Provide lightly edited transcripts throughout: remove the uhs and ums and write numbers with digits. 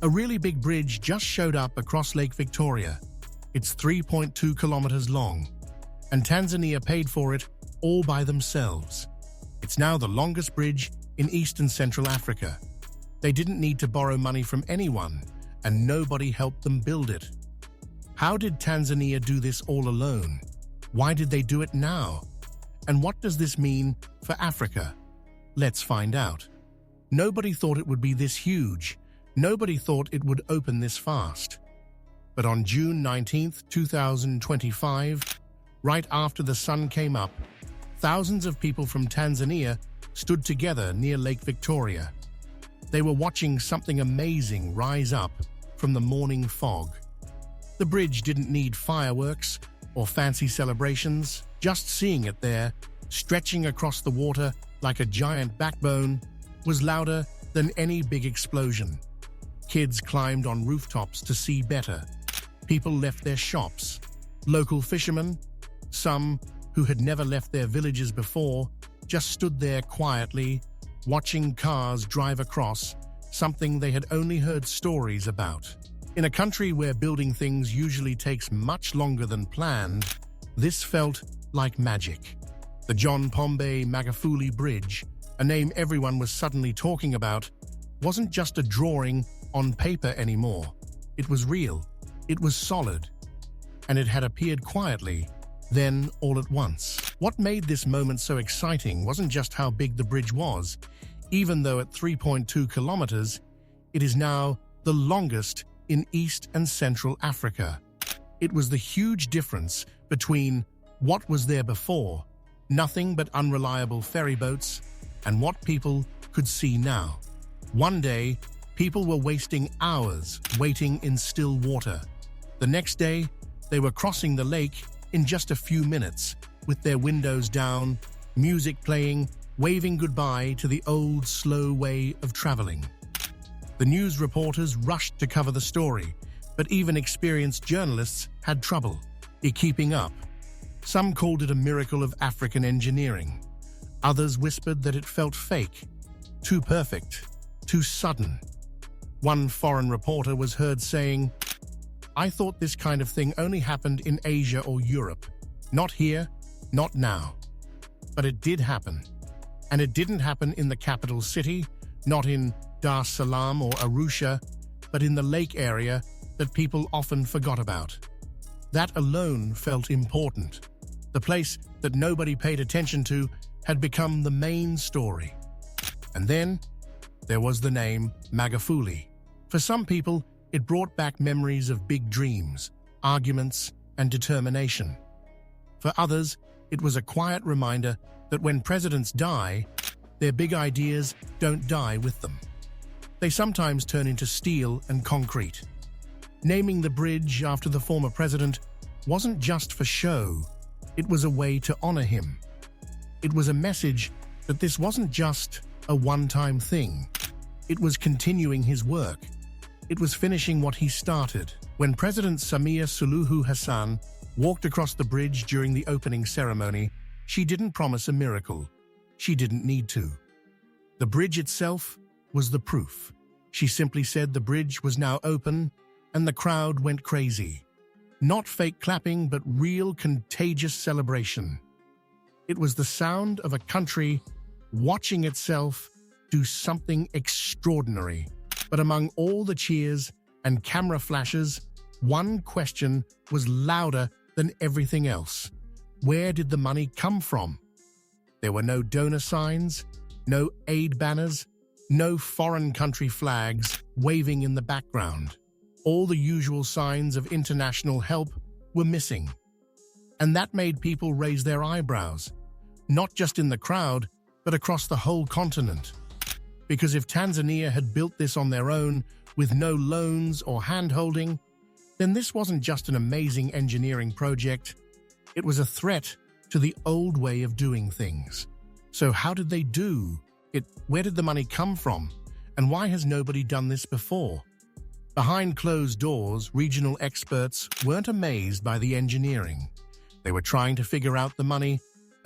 A really big bridge just showed up across Lake Victoria. It's 3.2 kilometers long, and Tanzania paid for it all by themselves. It's now the longest bridge in East and Central Africa. They didn't need to borrow money from anyone, and nobody helped them build it. How did Tanzania do this all alone? Why did they do it now? And what does this mean for Africa? Let's find out. Nobody thought it would be this huge. Nobody thought it would open this fast. But on June 19, 2025, right after the sun came up, thousands of people from Tanzania stood together near Lake Victoria. They were watching something amazing rise up from the morning fog. The bridge didn't need fireworks or fancy celebrations. Just seeing it there, stretching across the water like a giant backbone, was louder than any big explosion. Kids climbed on rooftops to see better. People left their shops. Local fishermen, some who had never left their villages before, just stood there quietly, watching cars drive across, something they had only heard stories about. In a country where building things usually takes much longer than planned, this felt like magic. The John Pombe Magufuli Bridge, a name everyone was suddenly talking about, wasn't just a drawing on paper anymore. It was real, it was solid, and it had appeared quietly, then all at once. What made this moment so exciting wasn't just how big the bridge was. Even though at 3.2 kilometers, it is now the longest in East and Central Africa. It was the huge difference between what was there before, nothing but unreliable ferry boats, and what people could see now. One day, people were wasting hours waiting in still water. The next day, they were crossing the lake in just a few minutes, with their windows down, music playing, waving goodbye to the old, slow way of traveling. The news reporters rushed to cover the story, but even experienced journalists had trouble keeping up. Some called it a miracle of African engineering. Others whispered that it felt fake, too perfect, too sudden. One foreign reporter was heard saying, "I thought this kind of thing only happened in Asia or Europe. Not here, not now." But it did happen. And it didn't happen in the capital city, not in Dar es Salaam or Arusha, but in the lake area that people often forgot about. That alone felt important. The place that nobody paid attention to had become the main story. And then there was the name Magufuli. For some people, it brought back memories of big dreams, arguments, and determination. For others, it was a quiet reminder that when presidents die, their big ideas don't die with them. They sometimes turn into steel and concrete. Naming the bridge after the former president wasn't just for show, it was a way to honor him. It was a message that this wasn't just a one-time thing. It was continuing his work. It was finishing what he started. When President Samia Suluhu Hassan walked across the bridge during the opening ceremony, she didn't promise a miracle. She didn't need to. The bridge itself was the proof. She simply said the bridge was now open, and the crowd went crazy. Not fake clapping, but real contagious celebration. It was the sound of a country watching itself do something extraordinary. But among all the cheers and camera flashes, one question was louder than everything else. Where did the money come from? There were no donor signs, no aid banners, no foreign country flags waving in the background. All the usual signs of international help were missing. And that made people raise their eyebrows, not just in the crowd, but across the whole continent. Because if Tanzania had built this on their own, with no loans or hand-holding, then this wasn't just an amazing engineering project, it was a threat to the old way of doing things. So how did they do it? Where did the money come from? And why has nobody done this before? Behind closed doors, regional experts weren't amazed by the engineering. They were trying to figure out the money,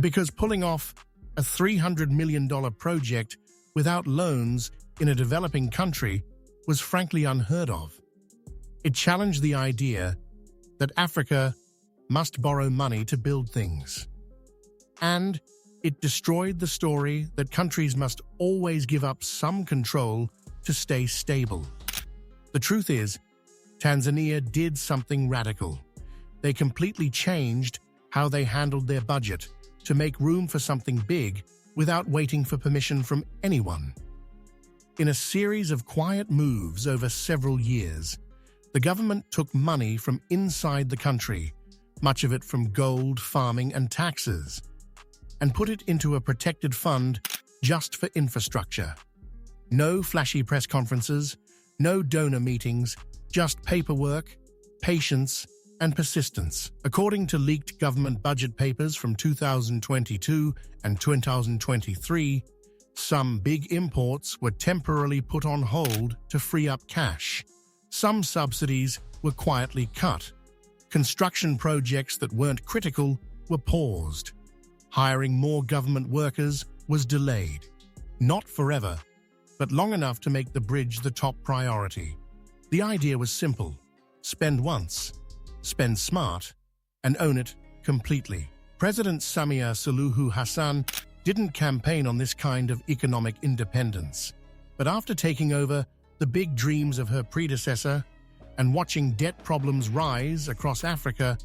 because pulling off a $300 million project without loans in a developing country was frankly unheard of. It challenged the idea that Africa must borrow money to build things. And it destroyed the story that countries must always give up some control to stay stable. The truth is, Tanzania did something radical. They completely changed how they handled their budget to make room for something big without waiting for permission from anyone. In a series of quiet moves over several years, the government took money from inside the country, much of it from gold, farming, and taxes, and put it into a protected fund just for infrastructure. No flashy press conferences, no donor meetings, just paperwork, patience, and persistence. According to leaked government budget papers from 2022 and 2023, some big imports were temporarily put on hold to free up cash. Some subsidies were quietly cut. Construction projects that weren't critical were paused. Hiring more government workers was delayed. Not forever, but long enough to make the bridge the top priority. The idea was simple: spend once, spend smart, and own it completely. President Samia Suluhu Hassan didn't campaign on this kind of economic independence. But after taking over the big dreams of her predecessor and watching debt problems rise across Africa,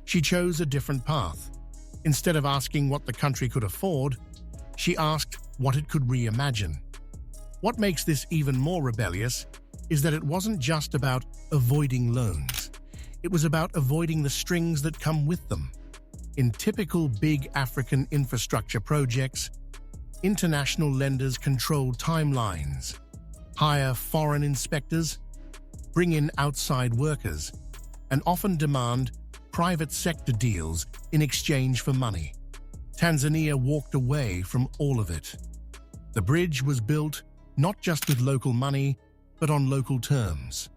she chose a different path. Instead of asking what the country could afford, she asked what it could reimagine. What makes this even more rebellious is that it wasn't just about avoiding loans. It was about avoiding the strings that come with them. In typical big African infrastructure projects, international lenders control timelines, hire foreign inspectors, bring in outside workers, and often demand private sector deals in exchange for money. Tanzania walked away from all of it. The bridge was built not just with local money, but on local terms.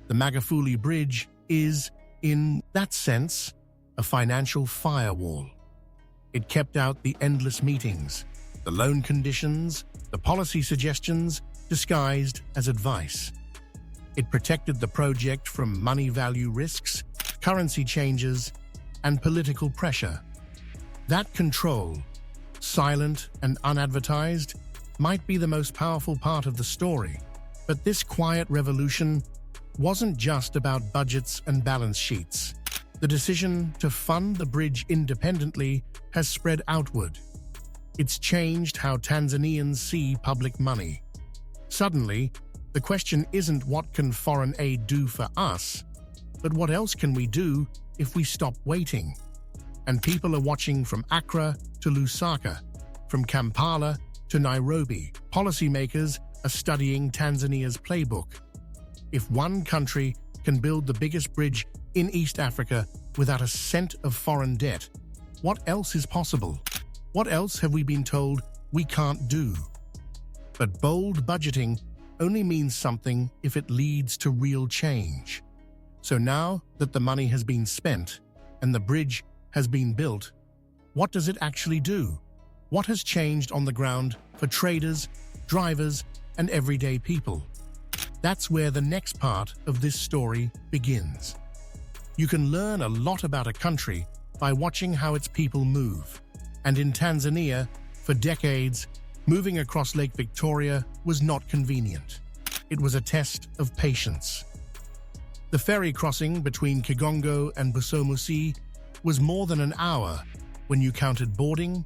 The Magufuli Bridge is, in that sense, a financial firewall. It kept out the endless meetings, the loan conditions, the policy suggestions disguised as advice. It protected the project from money value risks, currency changes, and political pressure. That control, silent and unadvertised, might be the most powerful part of the story. But this quiet revolution wasn't just about budgets and balance sheets. The decision to fund the bridge independently has spread outward. It's changed how Tanzanians see public money. Suddenly, the question isn't what can foreign aid do for us, but what else can we do if we stop waiting? And people are watching from Accra to Lusaka, from Kampala to Nairobi. Policymakers are studying Tanzania's playbook. If one country can build the biggest bridge in East Africa without a cent of foreign debt, what else is possible? What else have we been told we can't do? But bold budgeting only means something if it leads to real change. So now that the money has been spent and the bridge has been built, what does it actually do? What has changed on the ground for traders, drivers, and everyday people? That's where the next part of this story begins. You can learn a lot about a country by watching how its people move. And in Tanzania, for decades, moving across Lake Victoria was not convenient. It was a test of patience. The ferry crossing between Kigongo and Busisi was more than an hour when you counted boarding,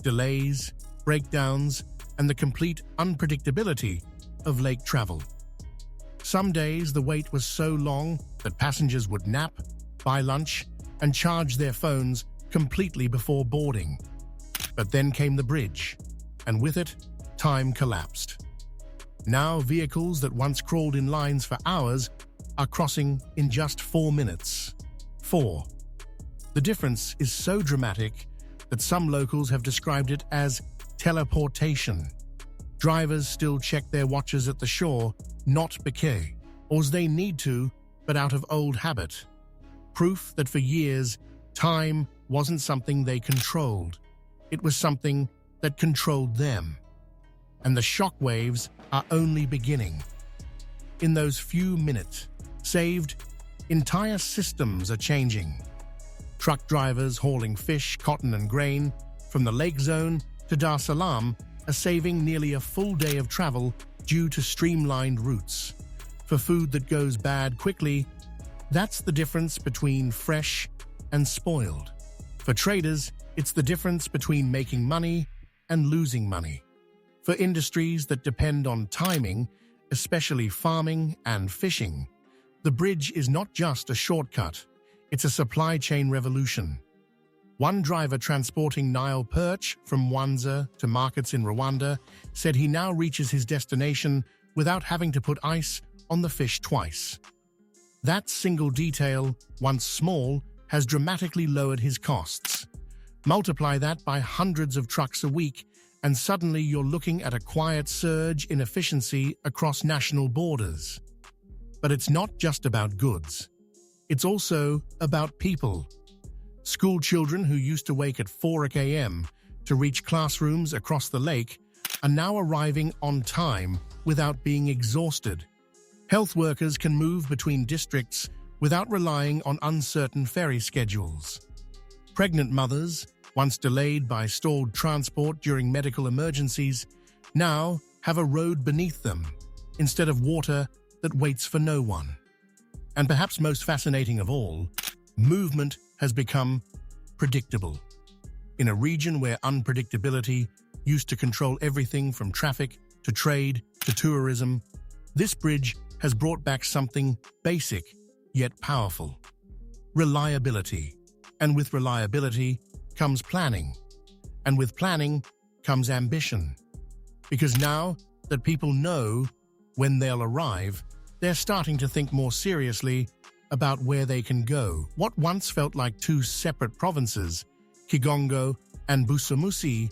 delays, breakdowns, and the complete unpredictability of lake travel. Some days the wait was so long that passengers would nap, buy lunch, and charge their phones completely before boarding. But then came the bridge, and with it, time collapsed. Now vehicles that once crawled in lines for hours are crossing in just 4 minutes. 4. The difference is so dramatic that some locals have described it as teleportation. Drivers still check their watches at the shore, not bouquet, or as they need to, but out of old habit. Proof that for years, time wasn't something they controlled. It was something that controlled them. And the shockwaves are only beginning. in those few minutes saved, entire systems are changing. Truck drivers hauling fish, cotton and grain from the lake zone to Dar es Salaam are saving nearly a full day of travel due to streamlined routes. For food that goes bad quickly, that's the difference between fresh and spoiled. For traders, it's the difference between making money and losing money. For industries that depend on timing, especially farming and fishing, the bridge is not just a shortcut, it's a supply chain revolution. One driver transporting Nile perch from Mwanza to markets in Rwanda said he now reaches his destination without having to put ice on the fish twice. That single detail, once small, has dramatically lowered his costs. Multiply that by hundreds of trucks a week, and suddenly you're looking at a quiet surge in efficiency across national borders. But it's not just about goods. It's also about people. School children who used to wake at 4 a.m. to reach classrooms across the lake are now arriving on time without being exhausted. Health workers can move between districts without relying on uncertain ferry schedules. Pregnant mothers, once delayed by stalled transport during medical emergencies, now have a road beneath them instead of water that waits for no one. And perhaps most fascinating of all, movement has become predictable. In a region where unpredictability used to control everything from traffic to trade to tourism, this bridge has brought back something basic yet powerful: reliability. And with reliability comes planning. And with planning comes ambition. Because now that people know when they'll arrive, they're starting to think more seriously about where they can go. What once felt like two separate provinces, Kigongo and Busisi,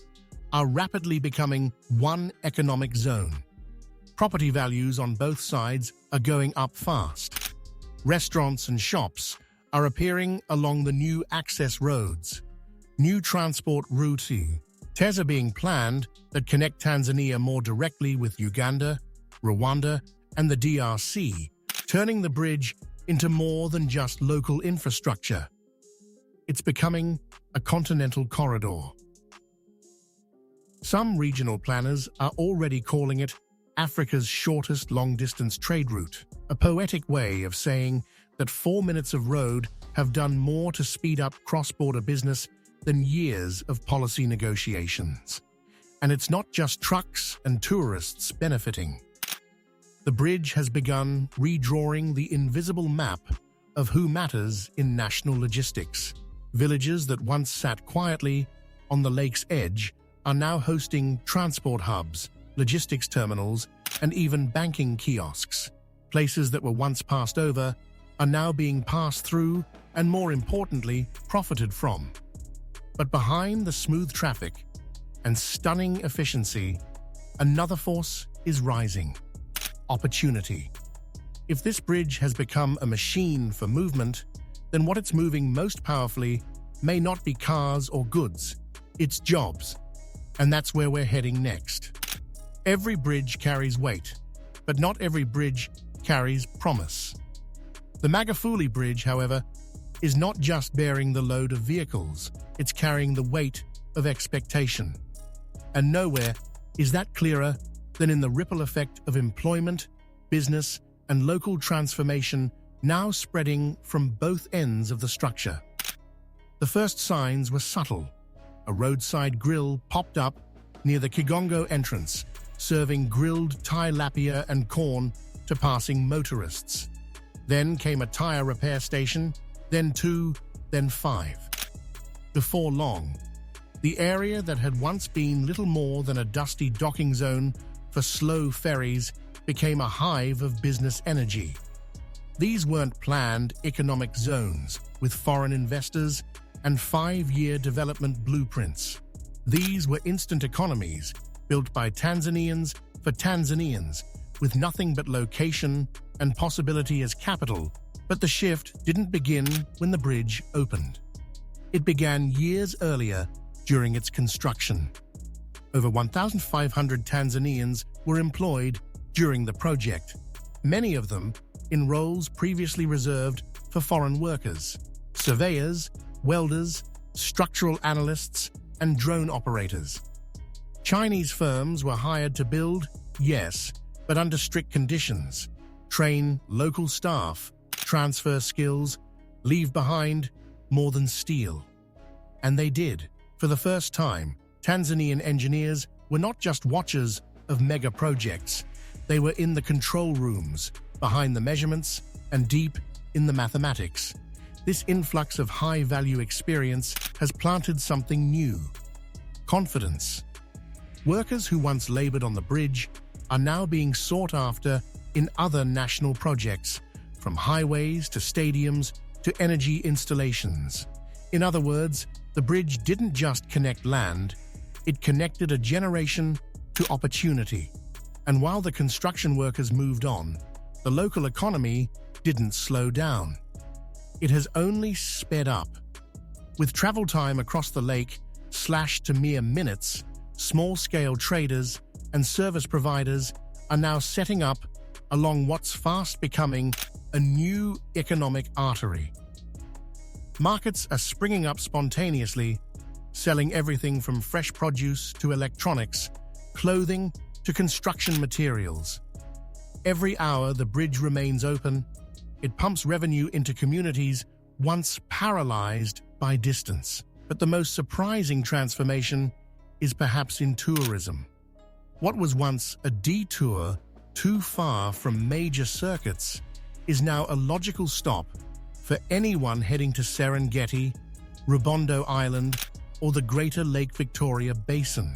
are rapidly becoming one economic zone. Property values on both sides are going up fast. Restaurants and shops are appearing along the new access roads. New transport routes are being planned that connect Tanzania more directly with Uganda, Rwanda, and the DRC, turning the bridge into more than just local infrastructure. It's becoming a continental corridor. Some regional planners are already calling it Africa's shortest long-distance trade route, a poetic way of saying that 4 minutes of road have done more to speed up cross-border business than years of policy negotiations. And it's not just trucks and tourists benefiting. The bridge has begun redrawing the invisible map of who matters in national logistics. Villages that once sat quietly on the lake's edge are now hosting transport hubs, logistics terminals, and even banking kiosks. Places that were once passed over are now being passed through and, more importantly, profited from. But behind the smooth traffic and stunning efficiency, another force is rising: opportunity. If this bridge has become a machine for movement, then what it's moving most powerfully may not be cars or goods, it's jobs. And that's where we're heading next. Every bridge carries weight, but not every bridge carries promise. The Magufuli Bridge, however, is not just bearing the load of vehicles, it's carrying the weight of expectation. And nowhere is that clearer than in the ripple effect of employment, business, and local transformation now spreading from both ends of the structure. The first signs were subtle. A roadside grill popped up near the Kigongo entrance, serving grilled tilapia and corn to passing motorists. Then came a tire repair station, then 2, then 5. Before long, the area that had once been little more than a dusty docking zone for slow ferries became a hive of business energy. These weren't planned economic zones with foreign investors and 5-year development blueprints. These were instant economies built by Tanzanians for Tanzanians, with nothing but location and possibility as capital. But the shift didn't begin when the bridge opened. It began years earlier during its construction. Over 1,500 Tanzanians were employed during the project, many of them in roles previously reserved for foreign workers: surveyors, welders, structural analysts, and drone operators. Chinese firms were hired to build, yes, but under strict conditions: train local staff, transfer skills, leave behind more than steal. And they did. For the first time, Tanzanian engineers were not just watchers of mega projects. They were in the control rooms, behind the measurements, and deep in the mathematics. This influx of high-value experience has planted something new: confidence. Workers who once labored on the bridge are now being sought after in other national projects, from highways to stadiums to energy installations. In other words, the bridge didn't just connect land, it connected a generation to opportunity. And while the construction workers moved on, the local economy didn't slow down. It has only sped up. With travel time across the lake slashed to mere minutes, small-scale traders and service providers are now setting up along what's fast becoming a new economic artery. Markets are springing up spontaneously, selling everything from fresh produce to electronics, clothing to construction materials. Every hour the bridge remains open, it pumps revenue into communities once paralyzed by distance. But the most surprising transformation is perhaps in tourism. What was once a detour too far from major circuits is now a logical stop for anyone heading to Serengeti, Rubondo Island, or the greater Lake Victoria Basin.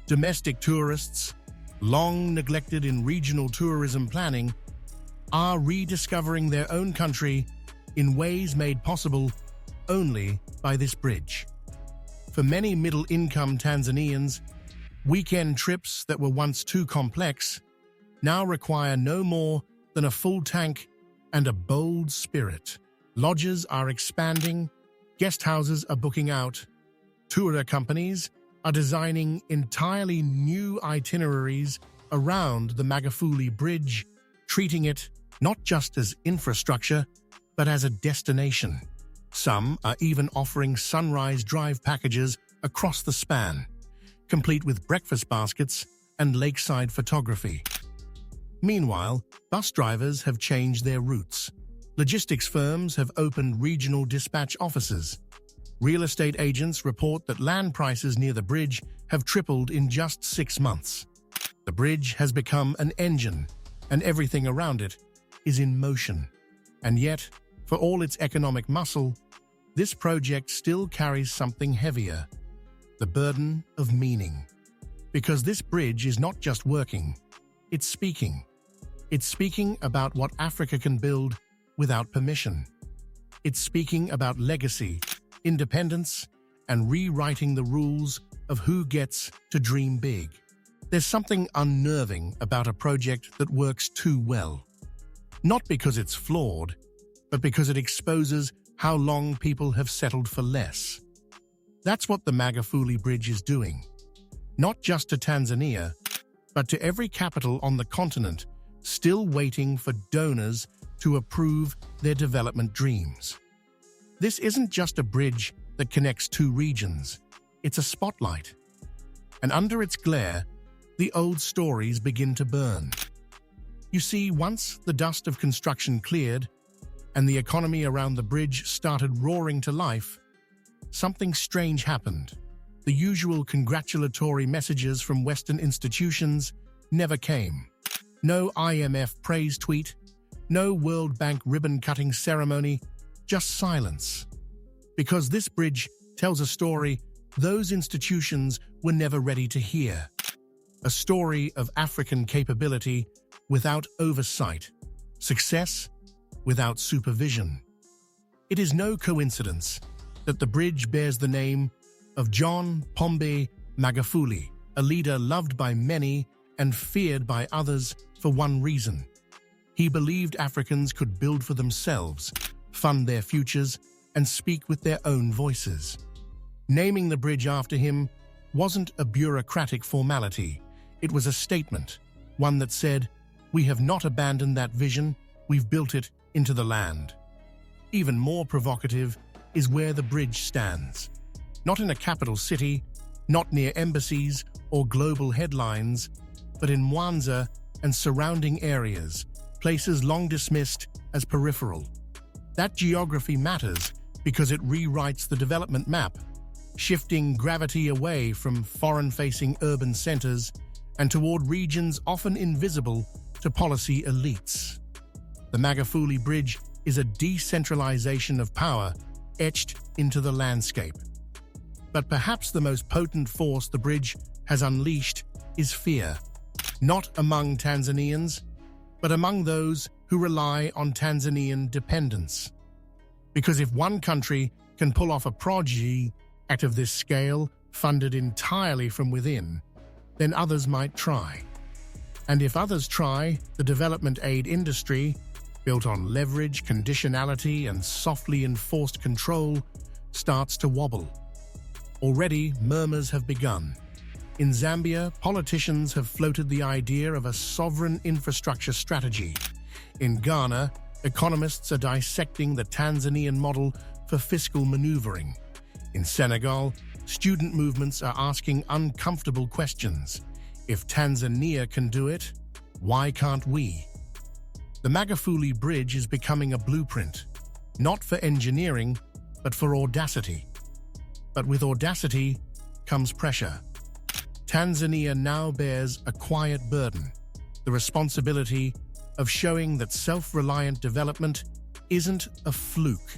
Domestic tourists, long neglected in regional tourism planning, are rediscovering their own country in ways made possible only by this bridge. For many middle-income Tanzanians, weekend trips that were once too complex now require no more than a full tank and a bold spirit. Lodges are expanding, guest houses are booking out, tour companies are designing entirely new itineraries around the Magufuli Bridge, treating it not just as infrastructure, but as a destination. Some are even offering sunrise drive packages across the span, complete with breakfast baskets and lakeside photography. Meanwhile, bus drivers have changed their routes. Logistics firms have opened regional dispatch offices. Real estate agents report that land prices near the bridge have tripled in just 6 months. The bridge has become an engine, and everything around it is in motion. And yet, for all its economic muscle, this project still carries something heavier: the burden of meaning. Because this bridge is not just working, it's speaking. It's speaking about what Africa can build without permission. It's speaking about legacy, independence, and rewriting the rules of who gets to dream big. There's something unnerving about a project that works too well. Not because it's flawed, but because it exposes how long people have settled for less. That's what the Magufuli Bridge is doing. Not just to Tanzania, but to every capital on the continent still waiting for donors to approve their development dreams. This isn't just a bridge that connects two regions, it's a spotlight. And under its glare, the old stories begin to burn. You see, once the dust of construction cleared and the economy around the bridge started roaring to life, something strange happened. The usual congratulatory messages from Western institutions never came. No IMF praise tweet, no World Bank ribbon-cutting ceremony, just silence. Because this bridge tells a story those institutions were never ready to hear. A story of African capability without oversight, success without supervision. It is no coincidence that the bridge bears the name of John Pombe Magufuli, a leader loved by many and feared by others for one reason. He believed Africans could build for themselves, fund their futures, and speak with their own voices. Naming the bridge after him wasn't a bureaucratic formality. It was a statement, one that said, We have not abandoned that vision, we've built it into the land. Even more provocative is where the bridge stands. Not in a capital city, not near embassies or global headlines, but in Mwanza and surrounding areas, places long dismissed as peripheral. That geography matters because it rewrites the development map, shifting gravity away from foreign-facing urban centers and toward regions often invisible to policy elites. The Magufuli Bridge is a decentralization of power etched into the landscape. But perhaps the most potent force the bridge has unleashed is fear, not among Tanzanians, but among those who rely on Tanzanian dependence. Because if one country can pull off a prodigy act of this scale, funded entirely from within, then others might try. And if others try, the development aid industry, built on leverage, conditionality, and softly enforced control, starts to wobble. Already, murmurs have begun. In Zambia, politicians have floated the idea of a sovereign infrastructure strategy. In Ghana, economists are dissecting the Tanzanian model for fiscal maneuvering. In Senegal, student movements are asking uncomfortable questions. If Tanzania can do it, why can't we? The Magufuli Bridge is becoming a blueprint, not for engineering, but for audacity. But with audacity comes pressure. Tanzania now bears a quiet burden, the responsibility of showing that self-reliant development isn't a fluke,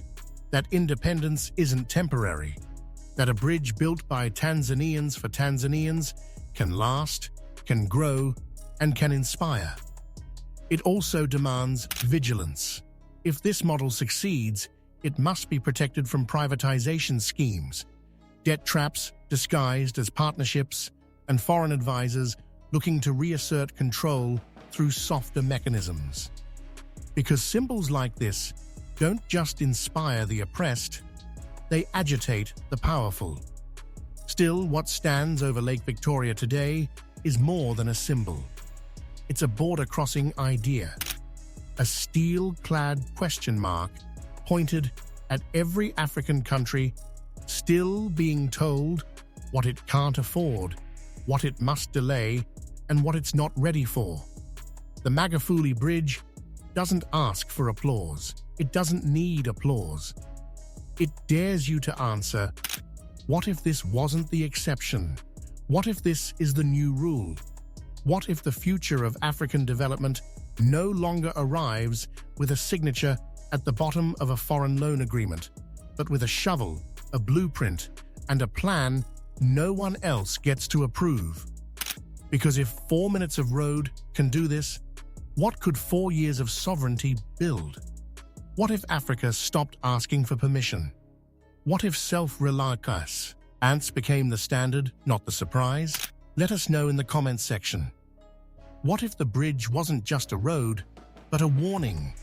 that independence isn't temporary, that a bridge built by Tanzanians for Tanzanians can last, can grow, and can inspire. It also demands vigilance. If this model succeeds, it must be protected from privatization schemes, debt traps disguised as partnerships, and foreign advisors looking to reassert control through softer mechanisms. Because symbols like this don't just inspire the oppressed, they agitate the powerful. Still, what stands over Lake Victoria today is more than a symbol. It's a border-crossing idea, a steel-clad question mark pointed at every African country still being told what it can't afford, what it must delay, and what it's not ready for. The Magufuli Bridge doesn't ask for applause. It doesn't need applause. It dares you to answer, what if this wasn't the exception? What if this is the new rule? What if the future of African development no longer arrives with a signature at the bottom of a foreign loan agreement, but with a shovel, a blueprint, and a plan no one else gets to approve? Because if 4 minutes of road can do this, what could 4 years of sovereignty build? What if Africa stopped asking for permission? What if self-reliance became the standard, not the surprise? Let us know in the comments section. What if the bridge wasn't just a road, but a warning?